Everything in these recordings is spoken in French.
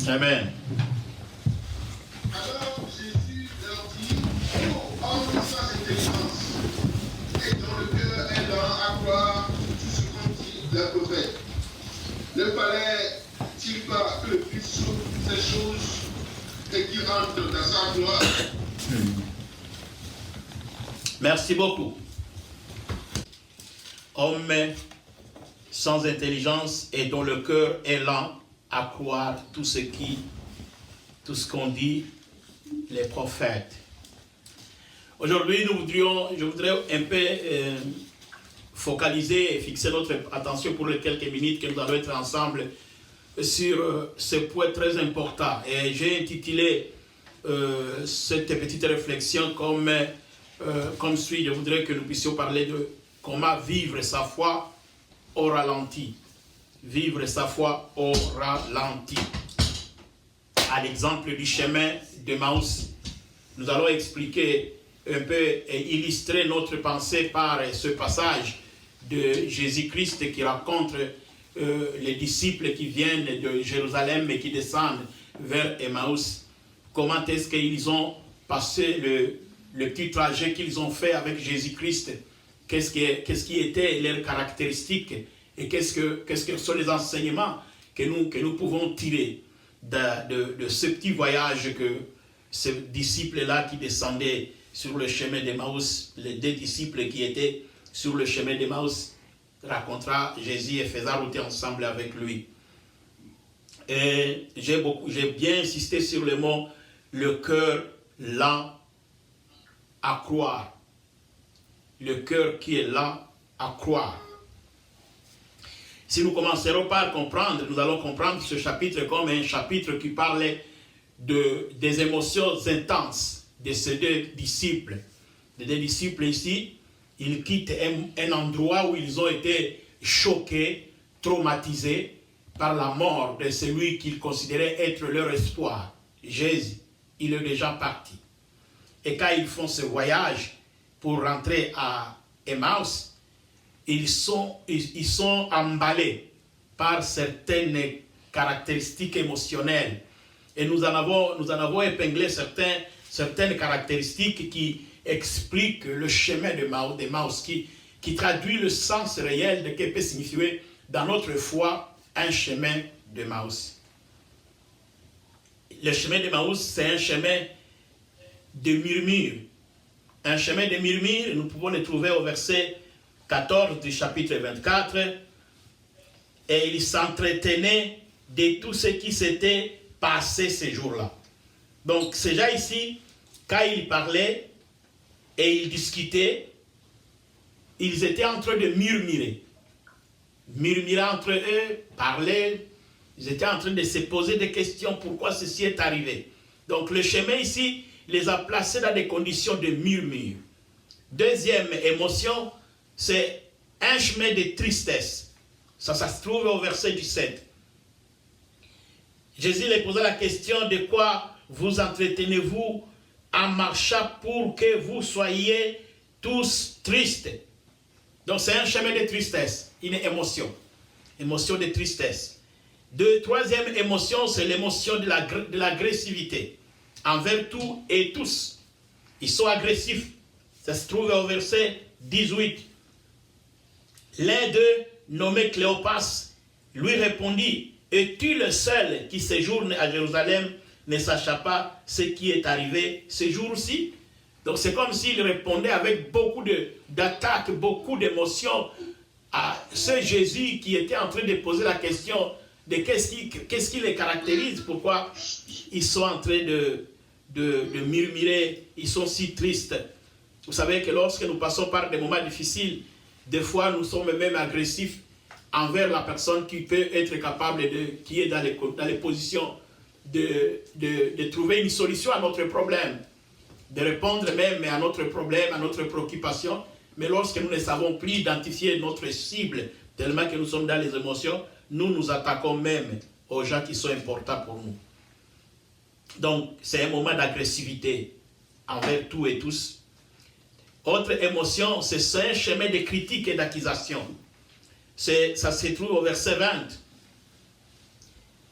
Amen. Alors Jésus leur dit, homme sans intelligence, et dont le cœur est lent à croire tout ce qu'ont dit les prophètes. Ne fallait-il pas que le Christ souffre ces choses et qu'il rentre dans sa gloire? Merci beaucoup. Homme sans intelligence et dont le cœur est lent à croire tout ce qu'ont dit les prophètes. Aujourd'hui, je voudrais un peu focaliser et fixer notre attention pour les quelques minutes que nous allons être ensemble sur ce point très important. Et j'ai intitulé cette petite réflexion comme suit. Je voudrais que nous puissions parler de comment vivre sa foi au ralenti. Vivre sa foi au ralenti. À l'exemple du chemin de Maus, nous allons expliquer un peu et illustrer notre pensée par ce passage de Jésus-Christ qui raconte les disciples qui viennent de Jérusalem et qui descendent vers Emmaüs. Comment est-ce qu'ils ont passé le petit trajet qu'ils ont fait avec Jésus-Christ? Qu'est-ce qui était leurs caractéristiques? Et qu'est-ce que sont les enseignements que nous pouvons tirer de ce petit voyage que ces disciples-là qui descendaient sur le chemin d'Emmaüs, les deux disciples qui étaient sur le chemin d'Emmaüs, racontera Jésus et faisant route ensemble avec lui. Et j'ai bien insisté sur le mot « le cœur lent à croire ». Le cœur qui est lent à croire. Si nous commencerons par comprendre, nous allons comprendre ce chapitre comme un chapitre qui parlait des émotions intenses de ces deux disciples. Les deux disciples ici, ils quittent un endroit où ils ont été choqués, traumatisés par la mort de celui qu'ils considéraient être leur espoir. Jésus, il est déjà parti. Et quand ils font ce voyage pour rentrer à Emmaüs, ils sont emballés par certaines caractéristiques émotionnelles. Et nous en avons épinglé certaines caractéristiques qui expliquent le chemin d'Emmaüs, qui traduit le sens réel de ce que peut signifier dans notre foi un chemin d'Emmaüs. Le chemin d'Emmaüs, c'est un chemin de murmures. Un chemin de murmures, nous pouvons le trouver au verset 14 du chapitre 24. Et il s'entretenait de tout ce qui s'était passé ces jours-là. Donc, ces gens ici, quand ils parlaient et ils discutaient, ils étaient en train de murmurer. Murmurer entre eux, parler. Ils étaient en train de se poser des questions, pourquoi ceci est arrivé. Donc, le chemin ici les a placés dans des conditions de murmure. Deuxième émotion, c'est un chemin de tristesse. Ça se trouve au verset 17. Jésus leur posait la question, de quoi vous entretenez-vous en marchant pour que vous soyez tous tristes. Donc c'est un chemin de tristesse, une émotion de tristesse. Troisième émotion, c'est l'émotion de l'agressivité envers tout et tous. Ils sont agressifs. Ça se trouve au verset 18. L'un d'eux, nommé Cléopas, lui répondit, es-tu le seul qui séjourne à Jérusalem, ne sachant pas ce qui est arrivé ce jour-ci? Donc c'est comme s'il répondait avec beaucoup d'attaques, beaucoup d'émotions à ce Jésus qui était en train de poser la question de qu'est-ce qui les caractérise, pourquoi ils sont en train de murmurer, ils sont si tristes. Vous savez que lorsque nous passons par des moments difficiles, des fois nous sommes même agressifs envers la personne qui peut être capable qui est dans les positions de trouver une solution à notre problème, de répondre même à notre problème, à notre préoccupation. Mais lorsque nous ne savons plus identifier notre cible, tellement que nous sommes dans les émotions, nous nous attaquons même aux gens qui sont importants pour nous. Donc, c'est un moment d'agressivité envers tout et tous. Autre émotion, c'est un chemin de critique et d'accusation. Ça se trouve au verset 20.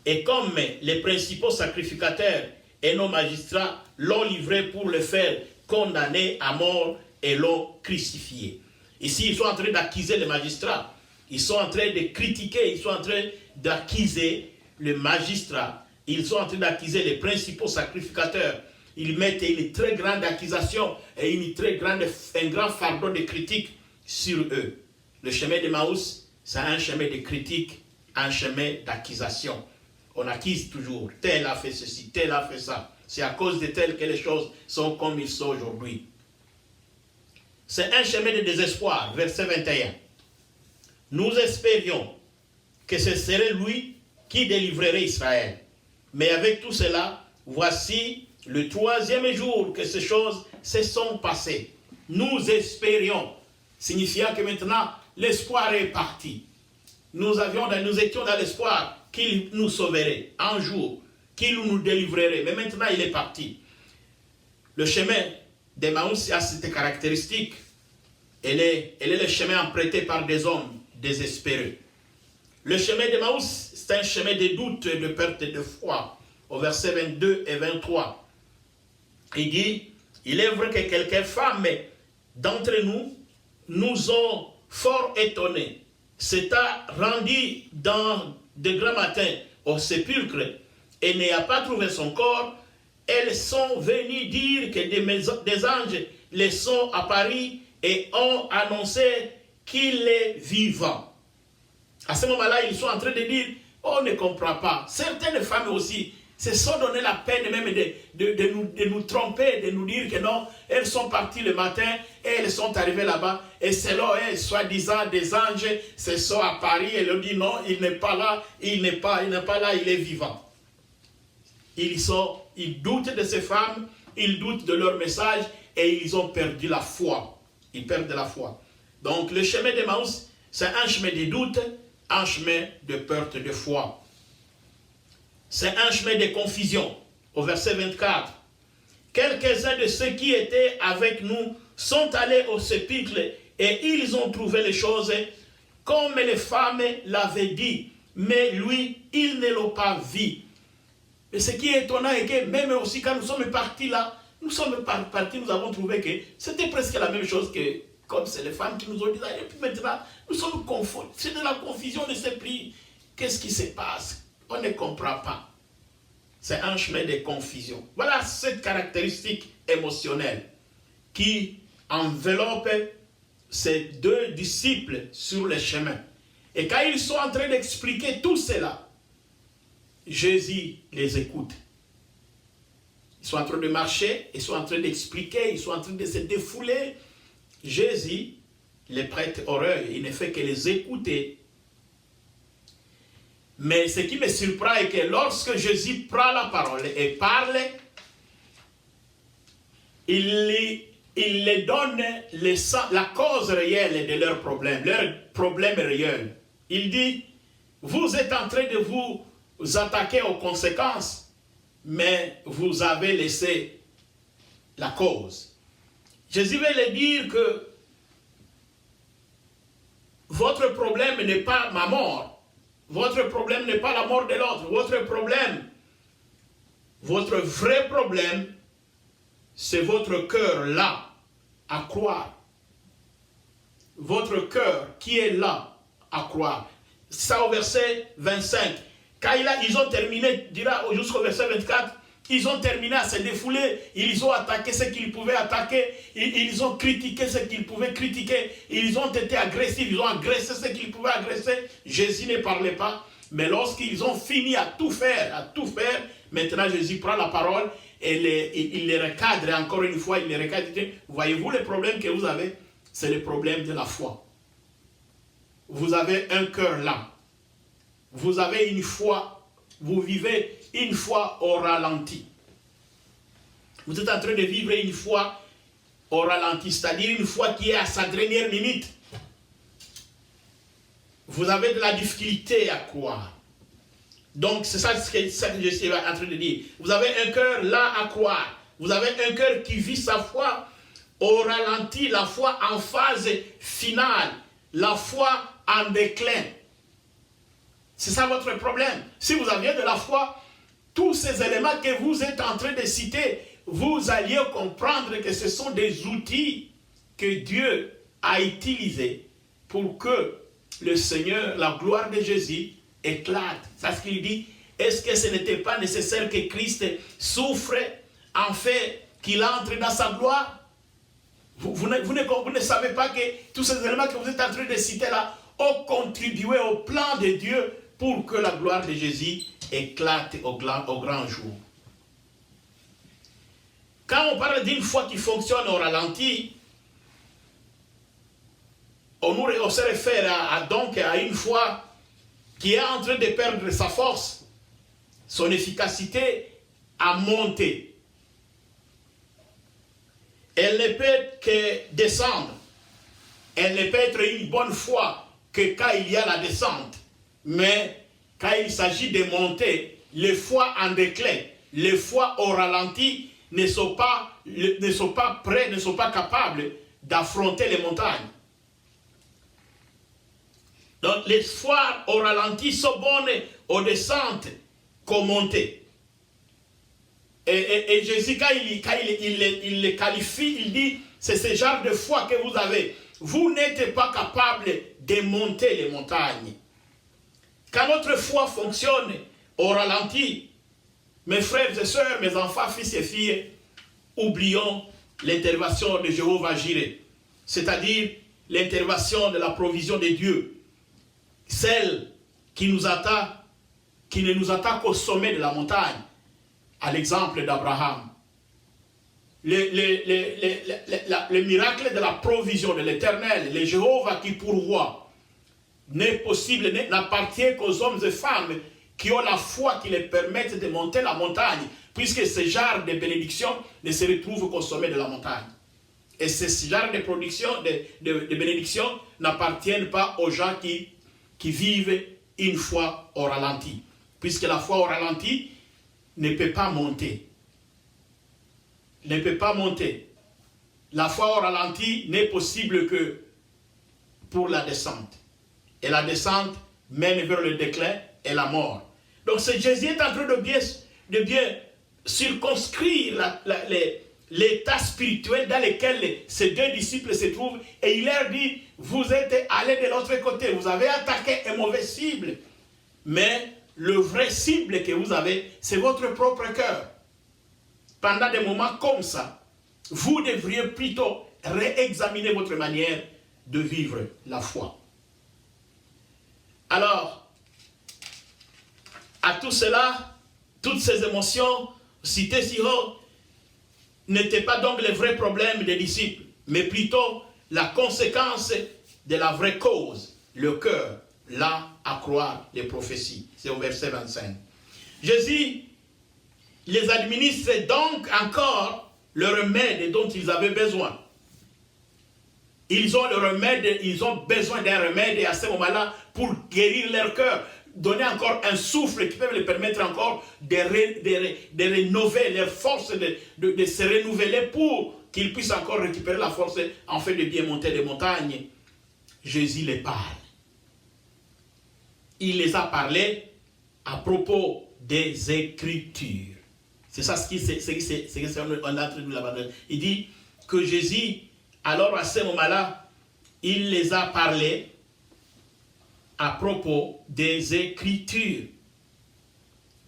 Et comme les principaux sacrificateurs et nos magistrats l'ont livré pour le faire condamner à mort et l'ont crucifié. Ici, ils sont en train d'accuser les magistrats. Ils sont en train de critiquer, ils sont en train d'accuser le magistrat. Ils sont en train d'accuser les principaux sacrificateurs. Ils mettent une très grande accusation et un grand fardeau de critique sur eux. Le chemin d'Emmaüs, c'est un chemin de critique, un chemin d'accusation. On accuse toujours, tel a fait ceci, tel a fait ça. C'est à cause de tel que les choses sont comme ils sont aujourd'hui. C'est un chemin de désespoir, verset 21. Nous espérions que ce serait lui qui délivrerait Israël. Mais avec tout cela, voici le troisième jour que ces choses se sont passées. Nous espérions, signifiant que maintenant l'espoir est parti. Nous étions dans l'espoir qu'il nous sauverait un jour, qu'il nous délivrerait. Mais maintenant il est parti. Le chemin d'Emmaüs a cette caractéristique. Elle est le chemin emprunté par des hommes désespérés. Le chemin d'Emmaüs, c'est un chemin de doute et de perte de foi. Au verset 22 et 23. Il dit, il est vrai que quelques femmes d'entre nous nous ont fort étonnés. S'étant rendu dans de grands matins au sépulcre et n'ayant pas trouvé son corps, elles sont venues dire que des anges les sont apparus et ont annoncé qu'il est vivant. À ce moment-là, ils sont en train de dire, on ne comprend pas. Certaines femmes aussi se sont donné la peine même de nous tromper, de nous dire que non, elles sont parties le matin et elles sont arrivées là-bas. Et selon elles, soi-disant, des anges se sont apparus et leur dit non, il n'est pas là, il n'est pas là, il est vivant. ils doutent de ces femmes, ils doutent de leur message et ils ont perdu la foi. Ils perdent la foi. Donc le chemin d'Emmaüs, c'est un chemin de doute, un chemin de perte de foi. C'est un chemin de confusion. Au verset 24, quelques-uns de ceux qui étaient avec nous sont allés au sépulcre et ils ont trouvé les choses comme les femmes l'avaient dit, mais lui, il ne l'a pas vu. Et ce qui est étonnant est que même aussi quand nous sommes partis là, nous avons trouvé que c'était presque la même chose que comme c'est les femmes qui nous ont dit. Et puis maintenant, nous sommes confondus. C'est de la confusion de ces prix. Qu'est-ce qui se passe? On ne comprend pas. C'est un chemin de confusion. Voilà cette caractéristique émotionnelle qui enveloppe ces deux disciples sur le chemin. Et quand ils sont en train d'expliquer tout cela, Jésus les écoute. Ils sont en train de marcher, ils sont en train d'expliquer, ils sont en train de se défouler. Jésus les prête oreille, il ne fait que les écouter. Mais ce qui me surprend est que lorsque Jésus prend la parole et parle, il les donne la cause réelle de leurs problèmes réels. Il dit, vous êtes en train de vous attaquer aux conséquences, mais vous avez laissé la cause. Jésus veut leur dire que votre problème n'est pas ma mort. Votre problème n'est pas la mort de l'autre. Votre vrai problème, c'est votre cœur là, à croire. Votre cœur qui est là, à croire. Ça au verset 25. Quand ils ont terminé, jusqu'au verset 24, ils ont terminé à se défouler, ils ont attaqué ce qu'ils pouvaient attaquer, ils ont critiqué ce qu'ils pouvaient critiquer, ils ont été agressifs, ils ont agressé ce qu'ils pouvaient agresser. Jésus ne parlait pas, mais lorsqu'ils ont fini à tout faire, maintenant Jésus prend la parole et il les recadre, et encore une fois, il les recadre. Voyez-vous le problème que vous avez? C'est le problème de la foi. Vous avez un cœur lent. Vous avez une foi, vous vivez une foi au ralenti. Vous êtes en train de vivre une foi au ralenti, c'est-à-dire une foi qui est à sa dernière minute. Vous avez de la difficulté à croire. Donc c'est ça que je suis en train de dire. Vous avez un cœur là à croire. Vous avez un cœur qui vit sa foi au ralenti, la foi en phase finale, la foi en déclin. C'est ça votre problème. Si vous aviez de la foi, tous ces éléments que vous êtes en train de citer, vous alliez comprendre que ce sont des outils que Dieu a utilisés pour que le Seigneur, la gloire de Jésus, éclate. C'est ce qu'il dit. Est-ce que ce n'était pas nécessaire que Christ souffre en fait qu'il entre dans sa gloire? Vous ne savez pas que tous ces éléments que vous êtes en train de citer là ont contribué au plan de Dieu pour que la gloire de Jésus éclate au grand jour. Quand on parle d'une foi qui fonctionne au ralenti, on se réfère donc à une foi qui est en train de perdre sa force, son efficacité à monter. Elle ne peut que descendre. Elle ne peut être une bonne foi que quand il y a la descente. Mais quand il s'agit de monter, les foi en déclin, les foi au ralenti ne sont pas prêts, ne sont pas capables d'affronter les montagnes. Donc les foi au ralenti sont bonnes aux descentes qu'aux montées. Et Jésus, quand il les qualifie, il dit, c'est ce genre de foi que vous avez. Vous n'êtes pas capable de monter les montagnes. Quand notre foi fonctionne au ralenti, mes frères et sœurs, mes enfants, fils et filles, oublions l'intervention de Jéhovah Jireh, c'est-à-dire l'intervention de la provision de Dieu, celle qui ne nous attaque qu'au sommet de la montagne, à l'exemple d'Abraham. Le miracle de la provision de l'Éternel, le Jéhovah qui pourvoit, n'est possible, n'appartient qu'aux hommes et femmes qui ont la foi qui les permettent de monter la montagne, puisque ce genre de bénédiction ne se retrouve qu'au sommet de la montagne. Et ce genre de bénédiction n'appartiennent pas aux gens qui vivent une foi au ralenti, puisque la foi au ralenti ne peut pas monter. Ne peut pas monter. La foi au ralenti n'est possible que pour la descente. Et la descente mène vers le déclin et la mort. Donc Jésus est en train de bien circonscrire l'état spirituel dans lequel ces deux disciples se trouvent. Et il leur dit, vous êtes allés de l'autre côté, vous avez attaqué un mauvais cible. Mais le vrai cible que vous avez, c'est votre propre cœur. Pendant des moments comme ça, vous devriez plutôt réexaminer votre manière de vivre la foi. Alors, à tout cela, toutes ces émotions citées si haut n'étaient pas donc les vrais problèmes des disciples, mais plutôt la conséquence de la vraie cause, le cœur, là à croire les prophéties. C'est au verset 25. Jésus les administre donc encore le remède dont ils avaient besoin. Ils ont le remède, ils ont besoin d'un remède et à ce moment-là, pour guérir leur cœur, donner encore un souffle qui peut les permettre encore de rénover leur force, de se renouveler pour qu'ils puissent encore récupérer la force en fait de bien monter les montagnes. Jésus les parle. Il les a parlé à propos des Écritures. C'est ça ce qu'on a traduit là-bas. Il dit que Jésus, alors à ce moment-là, il les a parlé à propos des Écritures.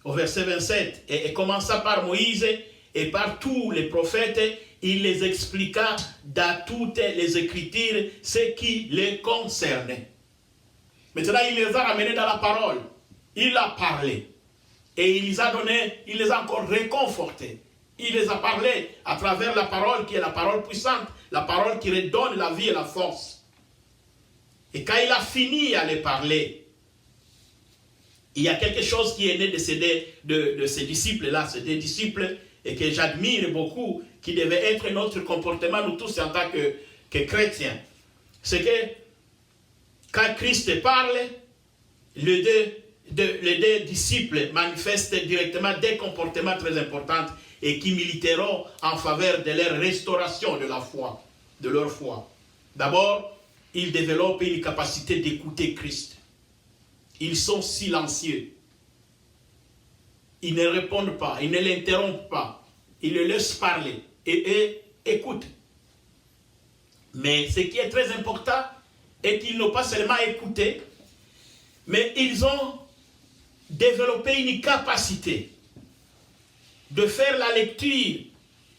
Au verset 27, et commença par Moïse et par tous les prophètes, il les expliqua dans toutes les Écritures ce qui les concernait. Maintenant, il les a ramenés dans la parole. Il a parlé. Et il les a donnés, il les a encore réconfortés. Il les a parlé à travers la parole qui est la parole puissante, la parole qui redonne la vie et la force. Et quand il a fini à les parler, il y a quelque chose qui est né de ces disciples-là, ces deux disciples, et que j'admire beaucoup, qui devait être notre comportement, nous tous en tant que chrétiens. C'est que quand Christ parle, les deux disciples manifestent directement des comportements très importants et qui militeront en faveur de leur restauration de la foi, de leur foi. D'abord, ils développent une capacité d'écouter Christ. Ils sont silencieux. Ils ne répondent pas, ils ne l'interrompent pas. Ils le laissent parler et écoutent. Mais ce qui est très important est qu'ils n'ont pas seulement écouté, mais ils ont développé une capacité de faire la lecture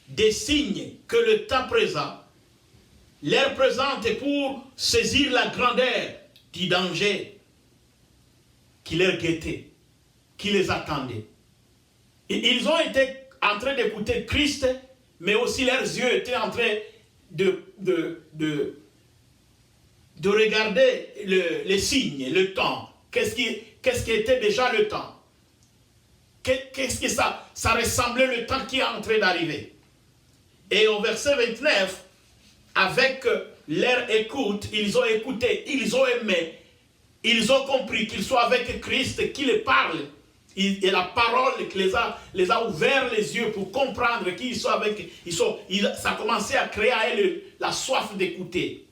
des signes que le temps présent leur présente pour saisir la grandeur du danger qui leur guettait, qui les attendait. Et ils ont été en train d'écouter Christ, mais aussi leurs yeux étaient en train de regarder les signes, le temps. Qu'est-ce qui était déjà le temps? Qu'est-ce que ça ressemblait le temps qui est en train d'arriver? Et au verset 29, avec leur écoute, ils ont écouté, ils ont aimé, ils ont compris qu'ils sont avec Christ, qui les parle. Et la parole qui les a ouvert les yeux pour comprendre qu'ils sont avec. Ça a commencé à créer à eux la soif d'écouter.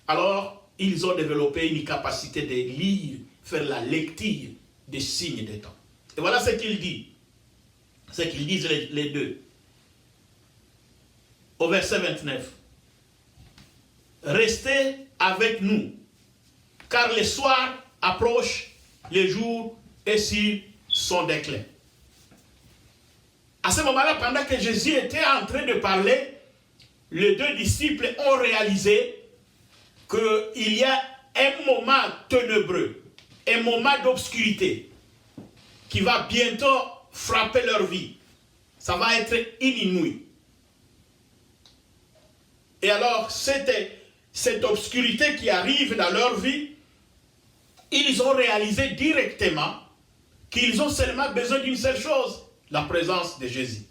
Alors, ils ont développé une capacité de lire, faire la lecture des signes des temps. Et voilà ce qu'il dit. Ce qu'ils disent les deux. Au verset 29. Restez avec nous, car le soir approche, le jour est sur son déclin. À ce moment-là, pendant que Jésus était en train de parler, les deux disciples ont réalisé qu'il y a un moment ténébreux, un moment d'obscurité qui va bientôt frapper leur vie. Ça va être inouï. Et alors, cette obscurité qui arrive dans leur vie, ils ont réalisé directement qu'ils ont seulement besoin d'une seule chose, la présence de Jésus.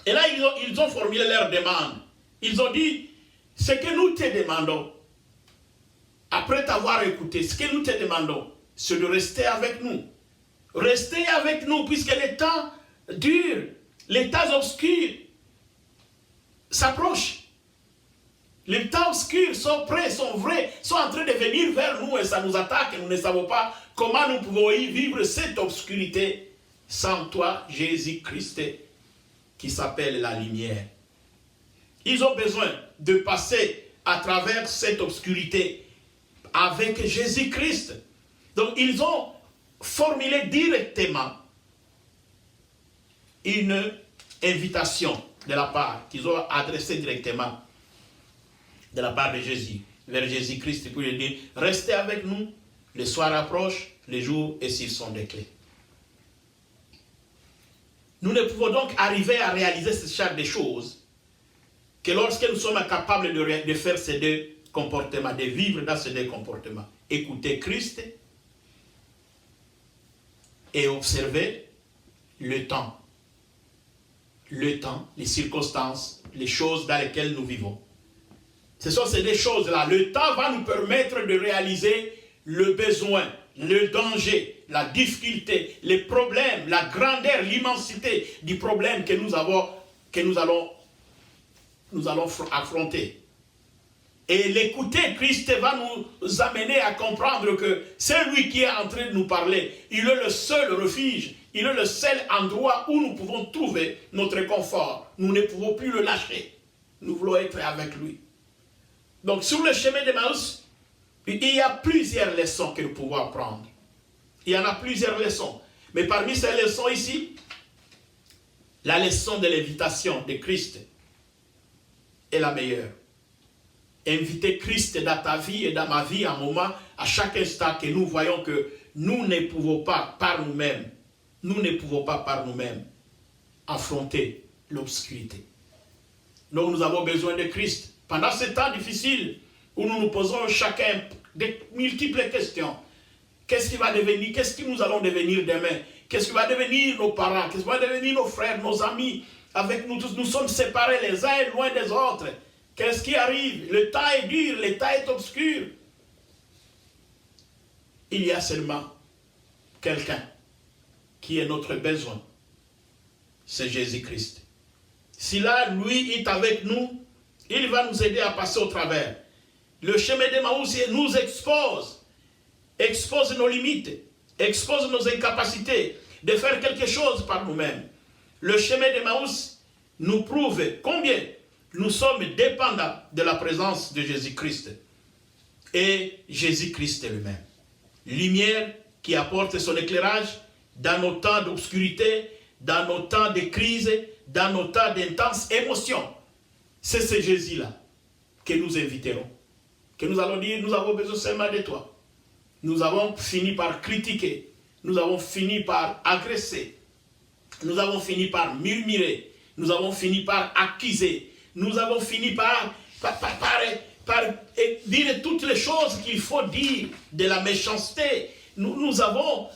Et là, ils ont formulé leur demande. Ils ont dit, ce que nous te demandons, après t'avoir écouté, ce que nous te demandons, c'est de rester avec nous. Restez avec nous, puisque les temps durs, les temps obscurs s'approchent. Les temps obscurs sont prêts, sont vrais, sont en train de venir vers nous et ça nous attaque et nous ne savons pas comment nous pouvons y vivre cette obscurité sans toi, Jésus-Christ, qui s'appelle la lumière. Ils ont besoin de passer à travers cette obscurité avec Jésus-Christ. Donc ils ont formulé directement une invitation de la part, qu'ils ont adressée directement de la part de Jésus, vers Jésus-Christ, pour lui dire, restez avec nous, le soir approche, les jours et s'ils sont déclés. Nous ne pouvons donc arriver à réaliser ce genre de choses que lorsque nous sommes capables de faire ces deux comportements, de vivre dans ces deux comportements. Écouter Christ et observer le temps, les circonstances, les choses dans lesquelles nous vivons. Ce sont ces deux choses-là. Le temps va nous permettre de réaliser le besoin, le danger, la difficulté, les problèmes, la grandeur, l'immensité du problème que nous allons affronter. Et l'écouter Christ va nous amener à comprendre que c'est lui qui est en train de nous parler. Il est le seul refuge, il est le seul endroit où nous pouvons trouver notre confort. Nous ne pouvons plus le lâcher. Nous voulons être avec lui. Donc sur le chemin d'Emmaüs, il y a plusieurs leçons que nous pouvons apprendre. Il y en a plusieurs leçons. Mais parmi ces leçons ici, la leçon de l'invitation de Christ est la meilleure. Inviter Christ dans ta vie et dans ma vie à un moment, à chaque instant que nous voyons que nous ne pouvons pas par nous-mêmes, affronter l'obscurité. Donc nous avons besoin de Christ. Pendant ce temps difficile où nous nous posons chacun de multiples questions. Qu'est-ce qui va devenir? Qu'est-ce que nous allons devenir demain? Qu'est-ce qui va devenir nos parents? Qu'est-ce qui va devenir nos frères, nos amis? Avec nous tous, nous sommes séparés les uns et loin des autres. Qu'est-ce qui arrive? Le temps est dur, le temps est obscur. Il y a seulement quelqu'un qui est notre besoin. C'est Jésus-Christ. Si là, lui est avec nous, il va nous aider à passer au travers. Le chemin d'Emmaüs nous expose nos limites, expose nos incapacités de faire quelque chose par nous-mêmes. Le chemin d'Emmaüs nous prouve combien nous sommes dépendants de la présence de Jésus-Christ. Et Jésus-Christ lui-même. Lumière qui apporte son éclairage dans nos temps d'obscurité, dans nos temps de crise, dans nos temps d'intenses émotions. C'est ce Jésus-là que nous inviterons. Que nous allons dire, nous avons besoin seulement de toi. Nous avons fini par critiquer. Nous avons fini par agresser. Nous avons fini par murmurer. Nous avons fini par accuser. Nous avons fini par dire toutes les choses qu'il faut dire de la méchanceté. Nous avons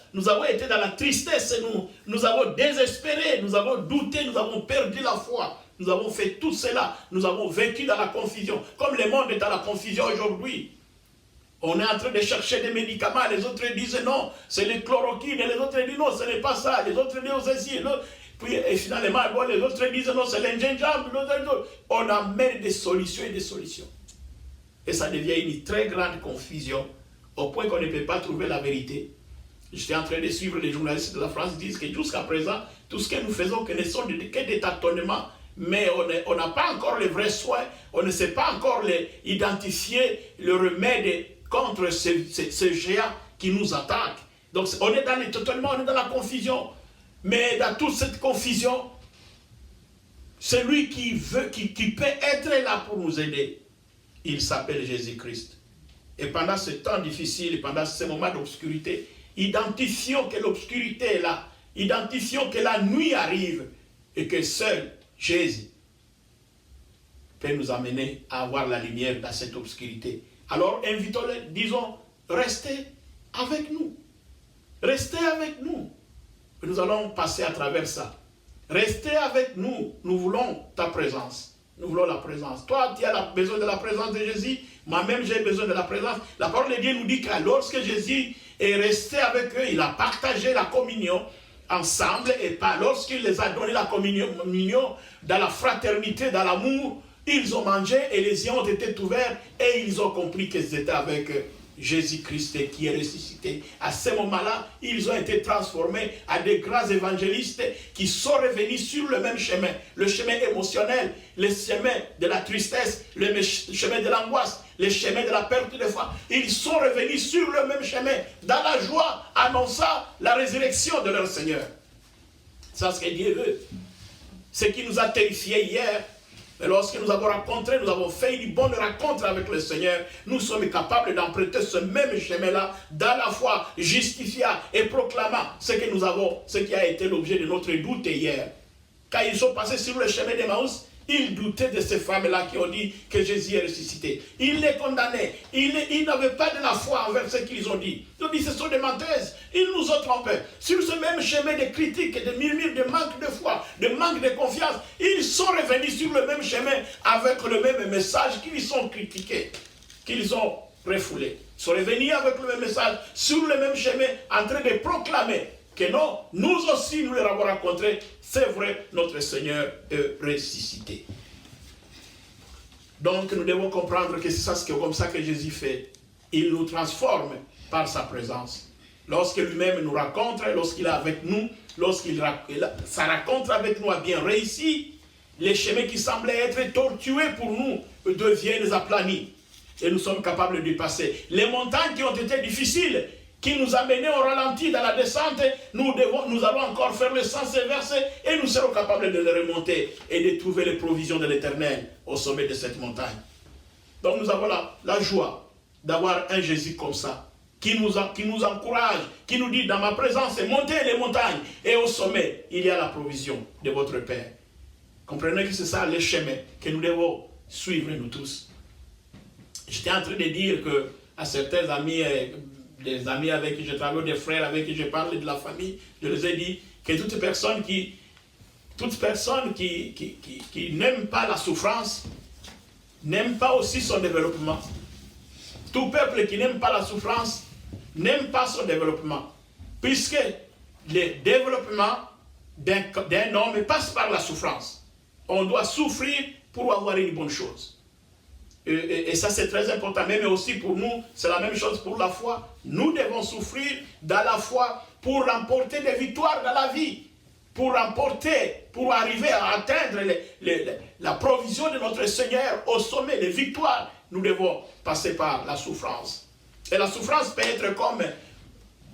été dans la tristesse. Nous avons désespéré. Nous avons douté. Nous avons perdu la foi. Nous avons fait tout cela. Nous avons vécu dans la confusion. Comme le monde est dans la confusion aujourd'hui. On est en train de chercher des médicaments. Les autres disent non, c'est le chloroquine. Et les autres disent non, ce n'est pas ça. Les autres disent ceci. Puis et finalement, bon, les autres disent non, c'est l'ingingembre. On amène des solutions et des solutions. Et ça devient une très grande confusion. Au point qu'on ne peut pas trouver la vérité. Je suis en train de suivre les journalistes de la France qui disent que jusqu'à présent, tout ce que nous faisons, que ne sont que des tâtonnements. Mais on n'a pas encore les vrais soins, on ne sait pas encore identifier le remède contre ce géant qui nous attaque. Donc on est totalement dans la confusion. Mais dans toute cette confusion, celui qui peut être là pour nous aider, il s'appelle Jésus-Christ. Et pendant ce temps difficile, pendant ce moment d'obscurité, identifions que l'obscurité est là, identifions que la nuit arrive et que seul Jésus peut nous amener à avoir la lumière dans cette obscurité. Alors invitons-les, disons, restez avec nous. Restez avec nous. Et nous allons passer à travers ça. Restez avec nous. Nous voulons ta présence. Nous voulons la présence. Toi, tu as besoin de la présence de Jésus. Moi-même, j'ai besoin de la présence. La parole de Dieu nous dit que lorsque Jésus est resté avec eux, il a partagé la communion ensemble. Et pas lorsqu'il les a donné la communion dans la fraternité, dans l'amour, ils ont mangé et les yeux ont été ouverts et ils ont compris qu'ils étaient avec Jésus-Christ qui est ressuscité. À ce moment-là, ils ont été transformés à des grands évangélistes qui sont revenus sur le même chemin, le chemin émotionnel, le chemin de la tristesse, le chemin de l'angoisse, le chemin de la perte de foi. Ils sont revenus sur le même chemin, dans la joie, annonçant la résurrection de leur Seigneur. C'est ce que Dieu veut. Ce qui nous a terrifiés hier, mais lorsque nous avons rencontré, nous avons fait une bonne rencontre avec le Seigneur, nous sommes capables d'emprunter ce même chemin-là, dans la foi, justifiant et proclamant ce que nous avons, ce qui a été l'objet de notre doute hier. Quand ils sont passés sur le chemin d'Emmaüs, ils doutaient de ces femmes-là qui ont dit que Jésus est ressuscité. Ils les condamnaient. Ils n'avaient pas de la foi envers ce qu'ils ont dit. Ils ont dit, ce sont des menteuses. Ils nous ont trompés. Sur ce même chemin de critiques, de murmures, de manque de foi, de manque de confiance, ils sont revenus sur le même chemin avec le même message qu'ils ont critiqué, qu'ils ont refoulé. Ils sont revenus avec le même message, sur le même chemin, en train de proclamer que non, nous aussi nous les avons rencontrés, c'est vrai, notre Seigneur est ressuscité. Donc nous devons comprendre que c'est comme ça que Jésus fait. Il nous transforme par sa présence. Lorsque lui-même nous rencontre, lorsqu'il est avec nous, sa rencontre avec nous a bien réussi, les chemins qui semblaient être tortueux pour nous deviennent aplanis. Et nous sommes capables de passer. Les montagnes qui ont été difficiles, qui nous a menés au ralenti dans la descente, nous allons encore faire le sens inversé et nous serons capables de les remonter et de trouver les provisions de l'Éternel au sommet de cette montagne. Donc nous avons la joie d'avoir un Jésus comme ça, qui nous encourage, qui nous dit dans ma présence, montez les montagnes et au sommet, il y a la provision de votre Père. Comprenez que c'est ça le chemin que nous devons suivre nous tous. J'étais en train de dire que à certains amis, des amis avec qui je travaille, des frères avec qui je parle, de la famille, je les ai dit que toute personne qui n'aime pas la souffrance, n'aime pas aussi son développement. Tout peuple qui n'aime pas la souffrance, n'aime pas son développement. Puisque le développement d'un homme passe par la souffrance. On doit souffrir pour avoir une bonne chose. Et ça c'est très important, mais aussi pour nous, c'est la même chose pour la foi. Nous devons souffrir dans la foi pour remporter des victoires dans la vie, pour arriver à atteindre la provision de notre Seigneur au sommet, les victoires. Nous devons passer par la souffrance. Et la souffrance peut être comme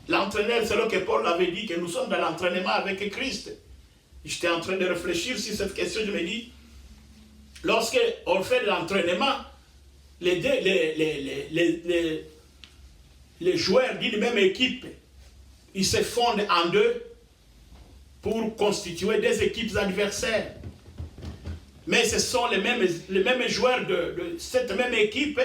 l'entraîneur, c'est là que Paul avait dit que nous sommes dans l'entraînement avec Christ. J'étais en train de réfléchir sur cette question, je me dis, lorsqu'on fait de l'entraînement, les joueurs d'une même équipe, ils se fondent en deux pour constituer des équipes adversaires. Mais ce sont les mêmes joueurs de cette même équipe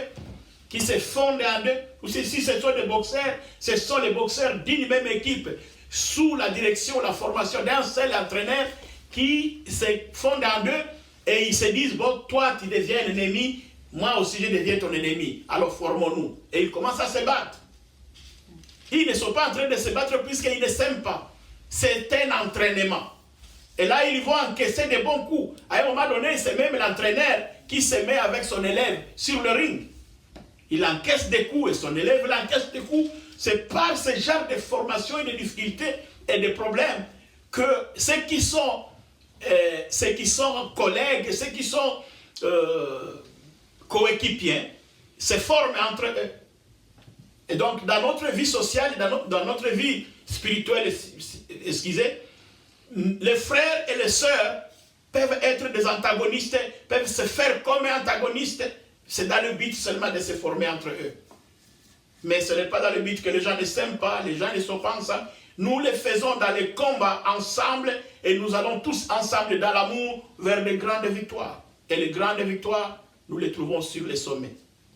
qui se fondent en deux. Ou si ce sont des boxeurs, ce sont les boxeurs d'une même équipe sous la direction, la formation d'un seul entraîneur qui se fondent en deux et ils se disent, bon, toi tu deviens un ennemi, moi aussi je deviens ton ennemi, alors formons-nous. Et ils commencent à se battre. Ils ne sont pas en train de se battre puisqu'ils ne s'aiment pas. C'est un entraînement. Et là, ils vont encaisser des bons coups. À un moment donné, c'est même l'entraîneur qui se met avec son élève sur le ring. Il encaisse des coups et son élève encaisse des coups. C'est par ce genre de formation et de difficultés et de problèmes que ceux qui sont collègues, ceux qui sont coéquipiers, se forment entre eux. Et donc, dans notre vie sociale, dans notre vie spirituelle, excusez, les frères et les sœurs peuvent être des antagonistes, peuvent se faire comme antagonistes. C'est dans le but seulement de se former entre eux. Mais ce n'est pas dans le but que les gens ne s'aiment pas, les gens ne sont pas ensemble. Nous les faisons dans les combats ensemble et nous allons tous ensemble dans l'amour vers de grandes victoires. Et les grandes victoires, nous les trouvons sur les sommets,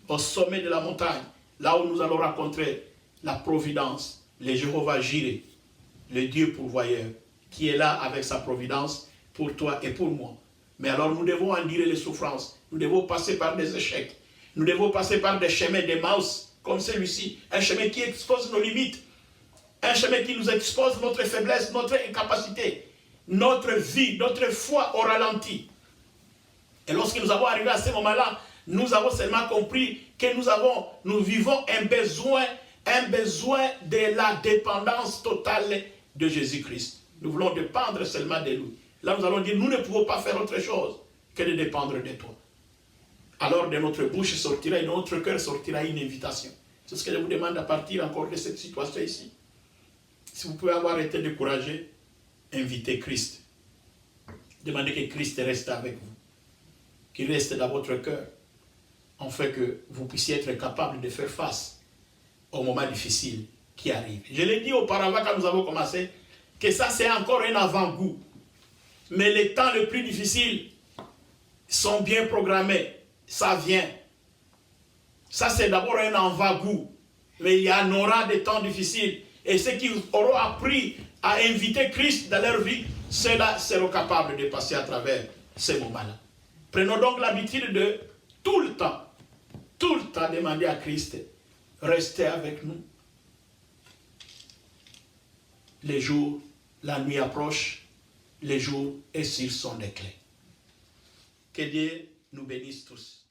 au sommet de la montagne, là où nous allons rencontrer la providence le Jéhovah Jireh, le Dieu pourvoyeur, qui est là avec sa providence pour toi et pour moi. Mais alors nous devons endurer les souffrances, nous devons passer par des échecs, nous devons passer par des chemins d'Emmaüs comme celui-ci, un chemin qui expose nos limites, un chemin qui nous expose notre faiblesse, notre incapacité, notre vie, notre foi au ralenti. Et lorsque nous avons arrivé à ce moment-là, nous avons seulement compris que nous vivons un besoin de la dépendance totale de Jésus-Christ. Nous voulons dépendre seulement de lui. Là, nous allons dire, nous ne pouvons pas faire autre chose que de dépendre de toi. Alors, de notre bouche sortira et de notre cœur sortira une invitation. C'est ce que je vous demande à partir encore de cette situation ici. Si vous pouvez avoir été découragé, invitez Christ. Demandez que Christ reste avec vous, qu'il reste dans votre cœur, afin que vous puissiez être capable de faire face aux moments difficiles qui arrivent. Je l'ai dit auparavant quand nous avons commencé, que ça c'est encore un avant-goût. Mais les temps les plus difficiles sont bien programmés. Ça vient. Ça c'est d'abord un avant-goût. Mais il y en aura des temps difficiles. Et ceux qui auront appris à inviter Christ dans leur vie, ceux-là seront capables de passer à travers ces moments-là. Prenons donc l'habitude de tout le temps demander à Christ, restez avec nous. Les jours, la nuit approche, les jours et s'ils sont des clés. Que Dieu nous bénisse tous.